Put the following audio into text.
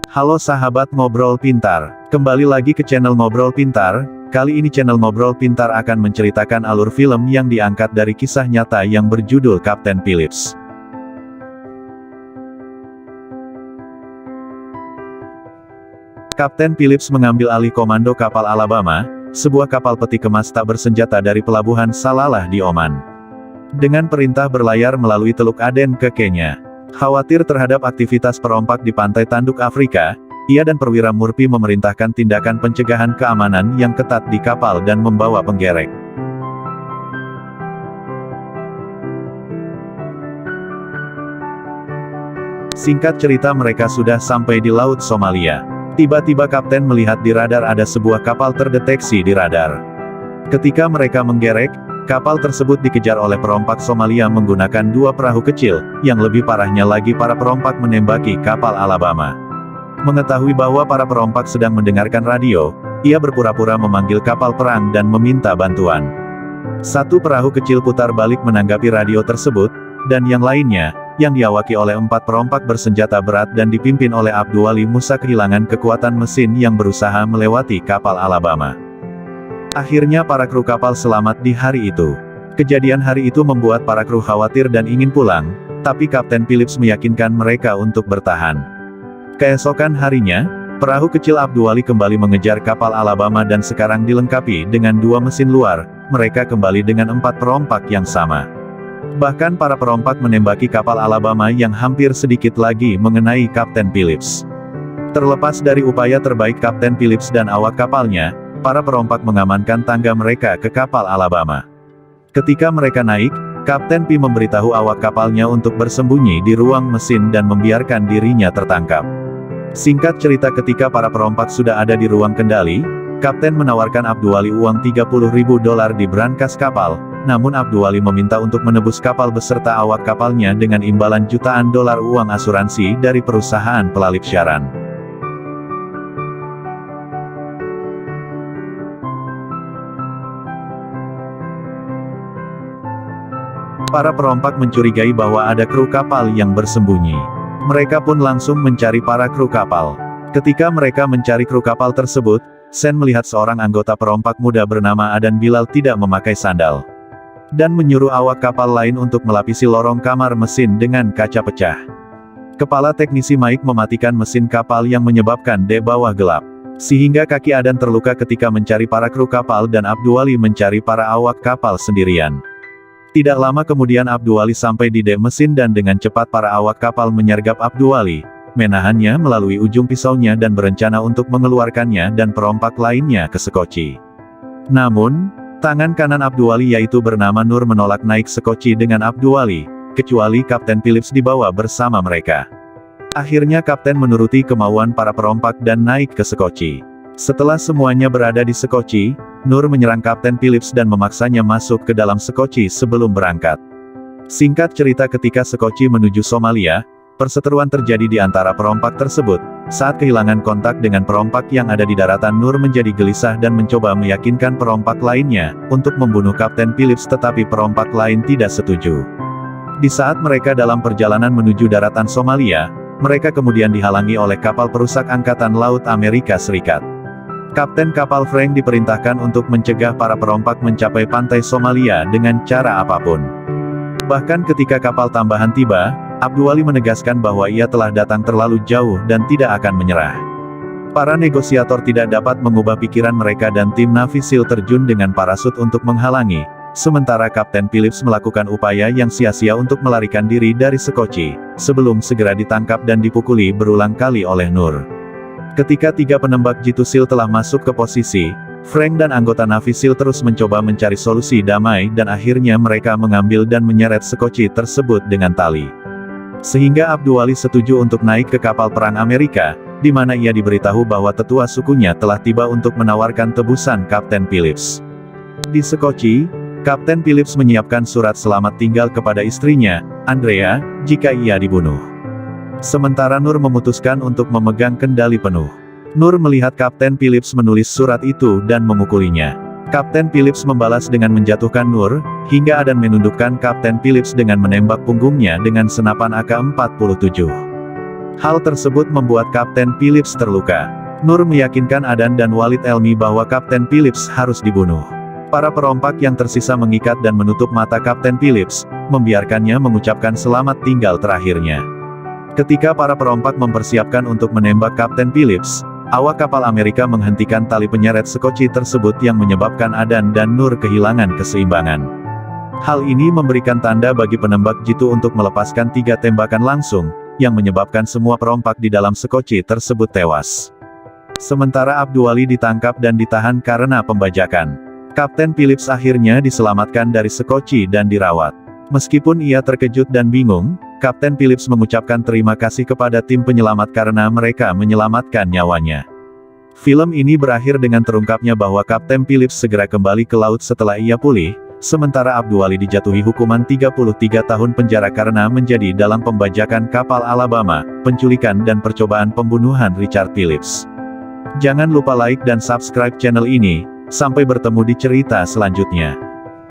Halo sahabat Ngobrol Pintar, kembali lagi ke channel Ngobrol Pintar. Kali ini channel Ngobrol Pintar akan menceritakan alur film yang diangkat dari kisah nyata yang berjudul Kapten Phillips. Kapten Phillips mengambil alih komando kapal Alabama, sebuah kapal peti kemas tak bersenjata dari pelabuhan Salalah di Oman. Dengan perintah berlayar melalui Teluk Aden ke Kenya. Khawatir terhadap aktivitas perompak di pantai tanduk Afrika, ia dan perwira Murphy memerintahkan tindakan pencegahan keamanan yang ketat di kapal dan membawa penggerek. Singkat cerita, mereka sudah sampai di Laut Somalia. Tiba-tiba kapten melihat di radar ada sebuah kapal terdeteksi di radar. Ketika mereka menggerek, kapal tersebut dikejar oleh perompak Somalia menggunakan dua perahu kecil. Yang lebih parahnya lagi, para perompak menembaki kapal Alabama. Mengetahui bahwa para perompak sedang mendengarkan radio, ia berpura-pura memanggil kapal perang dan meminta bantuan. Satu perahu kecil putar balik menanggapi radio tersebut, dan yang lainnya, yang diawaki oleh 4 perompak bersenjata berat dan dipimpin oleh Abduwali Musa, kehilangan kekuatan mesin yang berusaha melewati kapal Alabama. Akhirnya para kru kapal selamat di hari itu. Kejadian hari itu membuat para kru khawatir dan ingin pulang, tapi Kapten Phillips meyakinkan mereka untuk bertahan. Keesokan harinya, perahu kecil Abduwali kembali mengejar kapal Alabama dan sekarang dilengkapi dengan 2 mesin luar. Mereka kembali dengan 4 perompak yang sama. Bahkan para perompak menembaki kapal Alabama yang hampir sedikit lagi mengenai Kapten Phillips. Terlepas dari upaya terbaik Kapten Phillips dan awak kapalnya, para perompak mengamankan tangga mereka ke kapal Alabama. Ketika mereka naik, Kapten P memberitahu awak kapalnya untuk bersembunyi di ruang mesin dan membiarkan dirinya tertangkap. Singkat cerita, ketika para perompak sudah ada di ruang kendali, Kapten menawarkan Abduwali uang $30.000 di brankas kapal, namun Abduwali meminta untuk menebus kapal beserta awak kapalnya dengan imbalan jutaan dolar uang asuransi dari perusahaan pelalip siaran. Para perompak mencurigai bahwa ada kru kapal yang bersembunyi. Mereka pun langsung mencari para kru kapal. Ketika mereka mencari kru kapal tersebut, Sen melihat seorang anggota perompak muda bernama Adan Bilal tidak memakai sandal. Dan menyuruh awak kapal lain untuk melapisi lorong kamar mesin dengan kaca pecah. Kepala teknisi Mike mematikan mesin kapal yang menyebabkan dek bawah gelap. Sehingga kaki Adan terluka ketika mencari para kru kapal dan Abduwali mencari para awak kapal sendirian. Tidak lama kemudian Abduwali sampai di dek mesin dan dengan cepat para awak kapal menyergap Abduwali, menahannya melalui ujung pisaunya dan berencana untuk mengeluarkannya dan perompak lainnya ke sekoci. Namun, tangan kanan Abduwali yaitu bernama Nur menolak naik sekoci dengan Abduwali, kecuali Kapten Phillips dibawa bersama mereka. Akhirnya Kapten menuruti kemauan para perompak dan naik ke sekoci. Setelah semuanya berada di sekoci, Nur menyerang Kapten Phillips dan memaksanya masuk ke dalam sekoci sebelum berangkat. Singkat cerita, ketika sekoci menuju Somalia, perseteruan terjadi di antara perompak tersebut. Saat kehilangan kontak dengan perompak yang ada di daratan, Nur menjadi gelisah dan mencoba meyakinkan perompak lainnya untuk membunuh Kapten Phillips, tetapi perompak lain tidak setuju. Di saat mereka dalam perjalanan menuju daratan Somalia, mereka kemudian dihalangi oleh kapal perusak Angkatan Laut Amerika Serikat. Kapten kapal Frank diperintahkan untuk mencegah para perompak mencapai pantai Somalia dengan cara apapun. Bahkan ketika kapal tambahan tiba, Abduwali menegaskan bahwa ia telah datang terlalu jauh dan tidak akan menyerah. Para negosiator tidak dapat mengubah pikiran mereka dan tim Navy SEAL terjun dengan parasut untuk menghalangi, sementara Kapten Phillips melakukan upaya yang sia-sia untuk melarikan diri dari sekoci, sebelum segera ditangkap dan dipukuli berulang kali oleh Nur. Ketika 3 penembak Jitu SEAL telah masuk ke posisi, Frank dan anggota Navy SEAL terus mencoba mencari solusi damai dan akhirnya mereka mengambil dan menyeret sekoci tersebut dengan tali. Sehingga Abduwali setuju untuk naik ke kapal perang Amerika, di mana ia diberitahu bahwa tetua sukunya telah tiba untuk menawarkan tebusan Kapten Phillips. Di sekoci, Kapten Phillips menyiapkan surat selamat tinggal kepada istrinya, Andrea, jika ia dibunuh. Sementara Nur memutuskan untuk memegang kendali penuh. Nur melihat Kapten Phillips menulis surat itu dan memukulinya. Kapten Phillips membalas dengan menjatuhkan Nur, hingga Adan menundukkan Kapten Phillips dengan menembak punggungnya dengan senapan AK-47. Hal tersebut membuat Kapten Phillips terluka. Nur meyakinkan Adan dan Walid Elmi bahwa Kapten Phillips harus dibunuh. Para perompak yang tersisa mengikat dan menutup mata Kapten Phillips, membiarkannya mengucapkan selamat tinggal terakhirnya. Ketika para perompak mempersiapkan untuk menembak Kapten Phillips, awak kapal Amerika menghentikan tali penyeret sekoci tersebut yang menyebabkan Adan dan Nur kehilangan keseimbangan. Hal ini memberikan tanda bagi penembak jitu untuk melepaskan 3 tembakan langsung, yang menyebabkan semua perompak di dalam sekoci tersebut tewas. Sementara Abduwali ditangkap dan ditahan karena pembajakan. Kapten Phillips akhirnya diselamatkan dari sekoci dan dirawat. Meskipun ia terkejut dan bingung, Kapten Phillips mengucapkan terima kasih kepada tim penyelamat karena mereka menyelamatkan nyawanya. Film ini berakhir dengan terungkapnya bahwa Kapten Phillips segera kembali ke laut setelah ia pulih, sementara Abduwali dijatuhi hukuman 33 tahun penjara karena menjadi dalang pembajakan kapal Alabama, penculikan dan percobaan pembunuhan Richard Phillips. Jangan lupa like dan subscribe channel ini. Sampai bertemu di cerita selanjutnya.